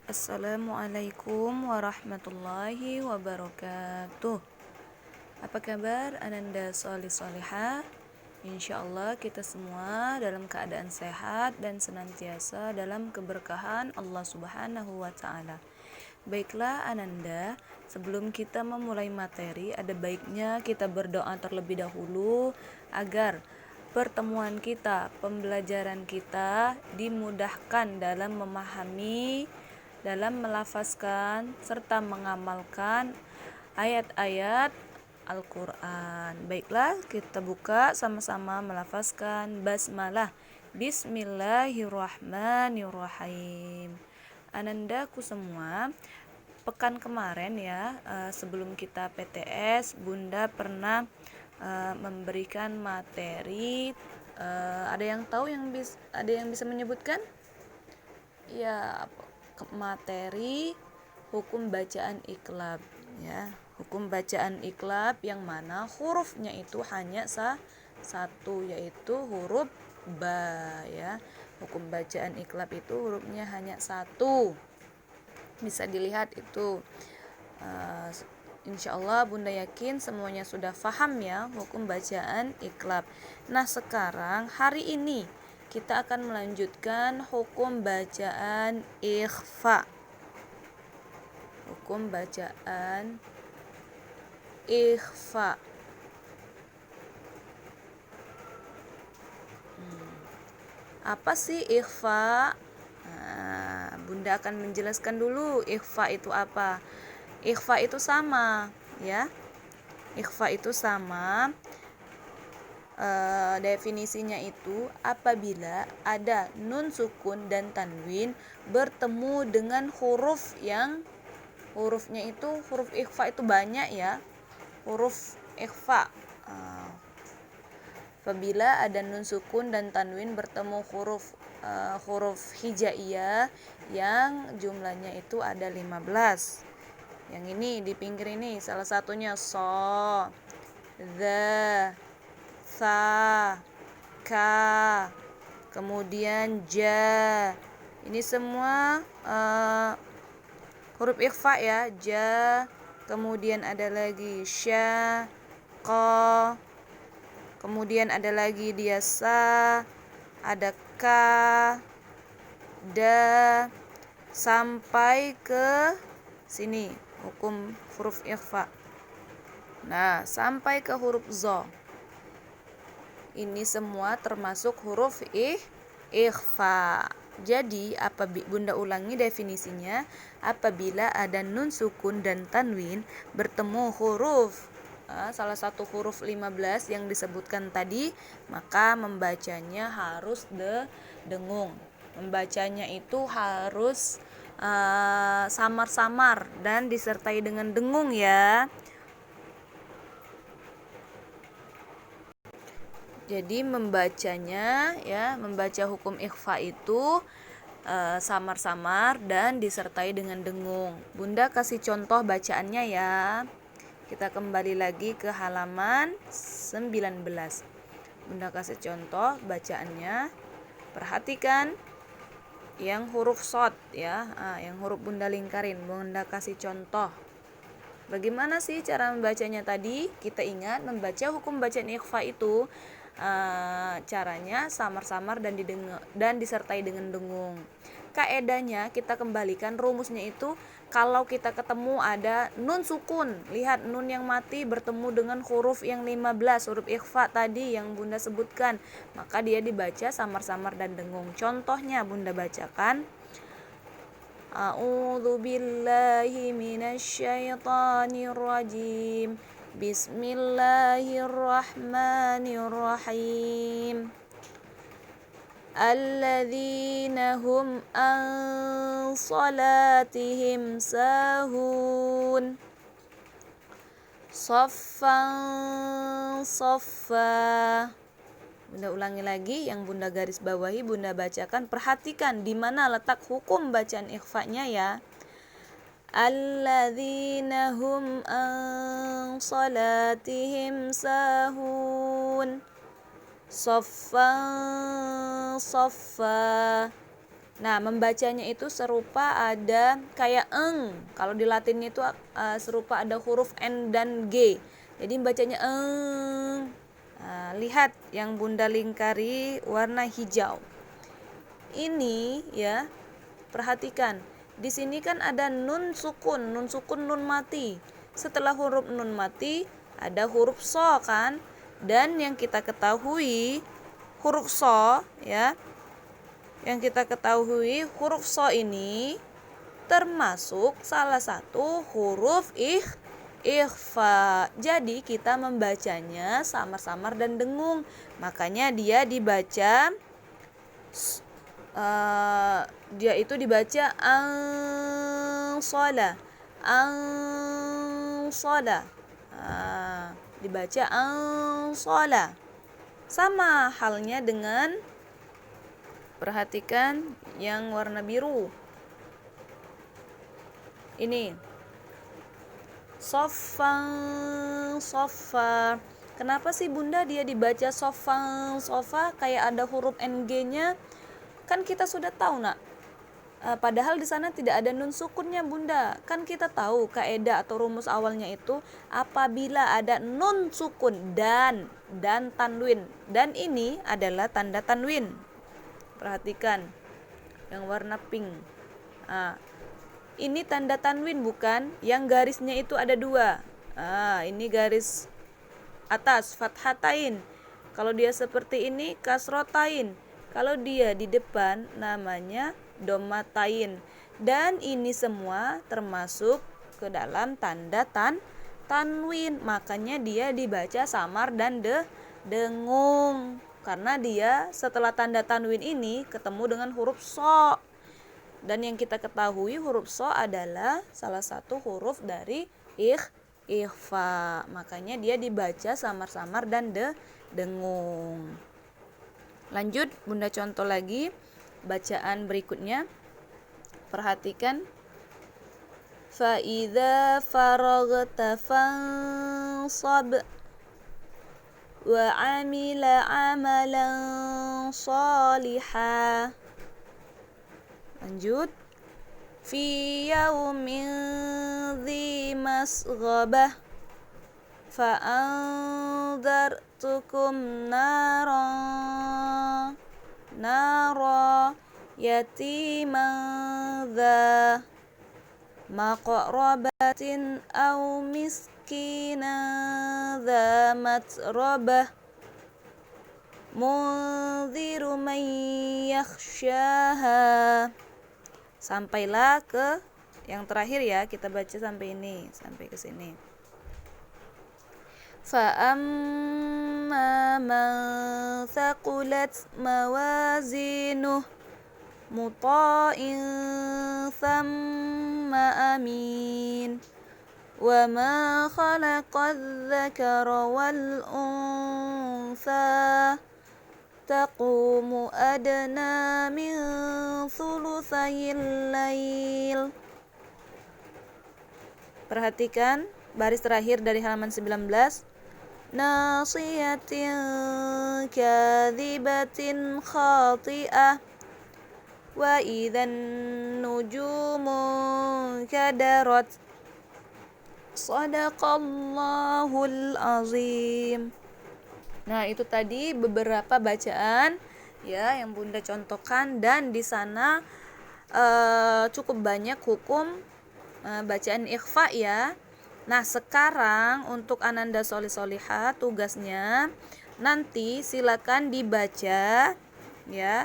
Assalamualaikum warahmatullahi wabarakatuh. Apa kabar Ananda Solih Solihah? Insya Allah kita semua dalam keadaan sehat dan senantiasa dalam keberkahan Allah Subhanahu wa Ta'ala. Baiklah Ananda, sebelum kita memulai materi, ada baiknya kita berdoa terlebih dahulu agar pertemuan kita, pembelajaran kita dimudahkan dalam memahami, dalam melafazkan serta mengamalkan ayat-ayat Al-Quran. Baiklah, kita buka sama-sama melafazkan basmalah. Bismillahirrahmanirrahim. Anandaku semua, pekan kemarin ya, sebelum kita PTS, Bunda pernah memberikan materi. Ada yang tahu ada yang bisa menyebutkan? Ya, materi hukum bacaan iqlab ya. Hukum bacaan iqlab yang mana hurufnya itu hanya satu, yaitu huruf ba ya. Hukum bacaan iqlab itu hurufnya hanya satu. Bisa dilihat itu. Insya Allah Bunda yakin semuanya sudah paham ya hukum bacaan iqlab. Nah, sekarang hari ini kita akan melanjutkan hukum bacaan ikhfa. Hukum bacaan ikhfa. Apa sih ikhfa? Nah, Bunda akan menjelaskan dulu ikhfa itu apa. Ikhfa itu sama ya. Ikhfa itu sama. Definisinya itu apabila ada nun sukun dan tanwin bertemu dengan huruf yang hurufnya itu huruf ikhfa itu banyak ya, huruf ikhfa. Apabila ada nun sukun dan tanwin bertemu huruf hijaiyah yang jumlahnya itu ada 15. Yang ini di pinggir ini salah satunya so, the, sa, ka, kemudian ja. Ini semua huruf ikhfa ya. Ja, kemudian ada lagi sya, ko, kemudian ada lagi dia sa, ada ka, da, sampai ke sini hukum huruf ikhfa. Nah, sampai ke huruf zo. Ini semua termasuk huruf ikhfa. Jadi, Bunda ulangi definisinya, apabila ada nun sukun dan tanwin bertemu huruf salah satu huruf 15 yang disebutkan tadi, maka membacanya harus dengung. Membacanya itu harus samar-samar dan disertai dengan dengung ya. Jadi membacanya ya, membaca hukum ikhfa itu samar-samar dan disertai dengan dengung. Bunda kasih contoh bacaannya ya. Kita kembali lagi ke halaman 19. Bunda kasih contoh bacaannya. Perhatikan yang huruf shad ya, yang huruf Bunda lingkarin. Bunda kasih contoh. Bagaimana sih cara membacanya tadi? Kita ingat membaca hukum bacaan ikhfa itu caranya samar-samar dan disertai dengan dengung. Kaedahnya kita kembalikan rumusnya itu kalau kita ketemu ada nun sukun, lihat nun yang mati bertemu dengan huruf yang 15, huruf ikhfa tadi yang Bunda sebutkan, maka dia dibaca samar-samar dan dengung. Contohnya Bunda bacakan, A'udzu billahi minasyaitonir rajim. Bismillahirrahmanirrahim. Alladzina hum an salatihim sahun. Saffan saffa. Bunda ulangi lagi yang Bunda garis bawahi, Bunda bacakan. Perhatikan di mana letak hukum bacaan ikhfa-nya ya. Alladzina hum an salatihim sahun. Saffan saffa. Nah, membacanya itu serupa ada kayak eng. Kalau di Latin itu serupa ada huruf N dan G. Jadi bacanya eng. Nah, lihat yang Bunda lingkari warna hijau. Ini ya, perhatikan. Di sini kan ada nun sukun nun mati. Setelah huruf nun mati ada huruf so kan? Dan yang kita ketahui huruf so ya, yang kita ketahui huruf so ini termasuk salah satu huruf ikhfa. Jadi kita membacanya samar-samar dan dengung. Makanya dia dibaca dia itu dibaca ang-sola. Ang-sola. Dibaca ang-sola. Sama halnya dengan, perhatikan yang warna biru. Ini sofang sofa. Kenapa sih Bunda dia dibaca sofang sofa kayak ada huruf NG-nya? Kan kita sudah tahu nak. Padahal di sana tidak ada nun sukunnya Bunda. Kan kita tahu kaidah atau rumus awalnya itu apabila ada nun sukun dan tanwin. Dan ini adalah tanda tanwin. Perhatikan yang warna pink. Ini tanda tanwin bukan? Yang garisnya itu ada 2. Ini garis atas fathatain. Kalau dia seperti ini kasrotain. Kalau dia di depan namanya domatain. Dan ini semua termasuk ke dalam tanda tanwin. Makanya dia dibaca samar dan dengung. Karena dia setelah tanda tanwin ini ketemu dengan huruf so. Dan yang kita ketahui huruf so adalah salah satu huruf dari ikhfa. Makanya dia dibaca samar-samar dan dengung. Lanjut Bunda contoh lagi bacaan berikutnya. Perhatikan. Fa idza faraghta fansab wa 'amila 'amalan shalihan. Lanjut. Fi yaumin dzi masghabah fa anzartukum nara yatiman dza maqrabatin aw miskinan dza matrabah munziru man yakhshaha. Sampailah ke yang terakhir ya, kita baca sampai ini, sampai ke sini. Fa amma man thaqulat mawazinuh muta'in thamma amin wa ma khalaqadz dzakara wal untha taqumu adna min thulutsayil lail. Perhatikan baris terakhir dari halaman 19. Nasiyatin kadhibatin khati'ah wa idzan nujumu kadarat. Shadaqallahul azim. Nah, itu tadi beberapa bacaan ya yang Bunda contohkan, dan di sana cukup banyak hukum bacaan ikhfa ya. Nah, sekarang untuk Ananda Solih-Solihah tugasnya nanti silakan dibaca ya.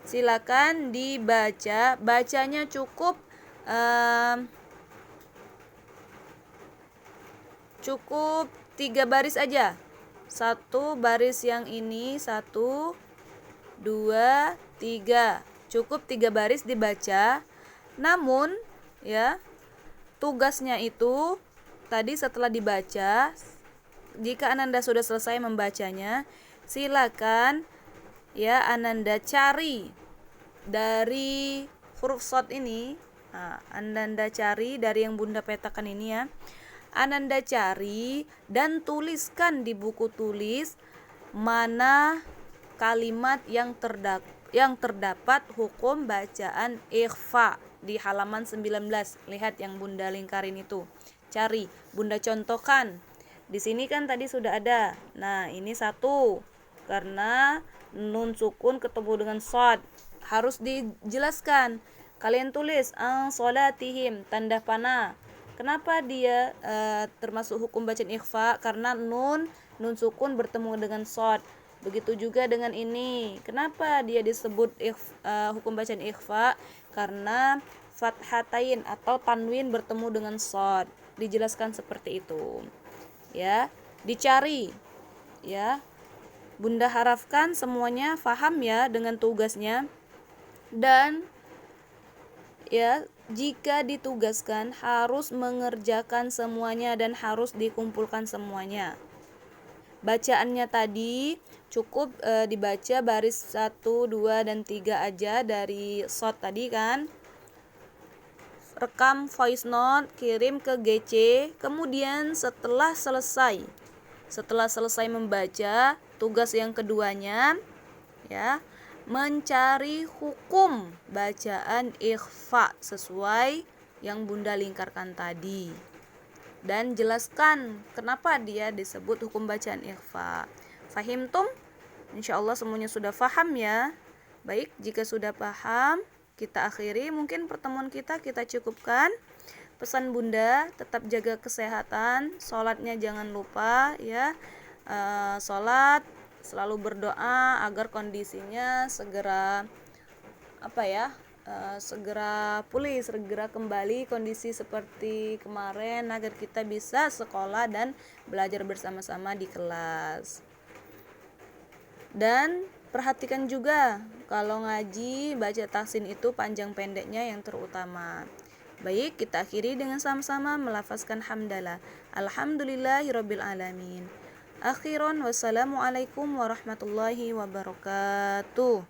Silakan dibaca, bacanya cukup 3 baris aja. 1 baris yang ini 1 2 3. Cukup 3 baris dibaca. Namun ya, tugasnya itu tadi setelah dibaca, jika Ananda sudah selesai membacanya, silakan ya Ananda cari dari huruf shad ini. Ananda cari dari yang Bunda petakan ini ya. Ananda cari dan tuliskan di buku tulis mana kalimat yang yang terdapat hukum bacaan ikhfa di halaman 19. Lihat yang Bunda lingkarin itu. Cari, Bunda contohkan. Di sini kan tadi sudah ada. Nah, ini satu. Karena nun sukun ketemu dengan shad. Harus dijelaskan. Kalian tulis salatihim tanda panah. Kenapa dia termasuk hukum bacaan ikhfa? Karena nun sukun bertemu dengan shad. Begitu juga dengan ini. Kenapa dia disebut hukum bacaan ikhfa? Karena fathatain atau tanwin bertemu dengan shad. Dijelaskan seperti itu. Ya, dicari. Ya. Bunda harapkan semuanya paham ya dengan tugasnya. Dan ya, jika ditugaskan harus mengerjakan semuanya dan harus dikumpulkan semuanya. Bacaannya tadi cukup dibaca baris 1, 2, dan 3 aja dari shot tadi kan. Rekam voice note, kirim ke GC. Kemudian setelah selesai membaca, tugas yang keduanya ya, mencari hukum bacaan ikhfa sesuai yang Bunda lingkarkan tadi. Dan jelaskan kenapa dia disebut hukum bacaan ikhfa. Fahimtum? Insyaallah semuanya sudah paham ya. Baik, jika sudah paham, kita akhiri mungkin pertemuan kita cukupkan. Pesan Bunda, tetap jaga kesehatan, sholatnya jangan lupa ya. Sholat selalu berdoa agar kondisinya segera segera pulih, segera kembali kondisi seperti kemarin agar kita bisa sekolah dan belajar bersama-sama di kelas. Dan perhatikan juga kalau ngaji baca tahsin itu panjang pendeknya yang terutama. Baik, kita akhiri dengan sama-sama melafazkan hamdalah. Alhamdulillahirabbil alamin. Akhiran wassalamualaikum warahmatullahi wabarakatuh.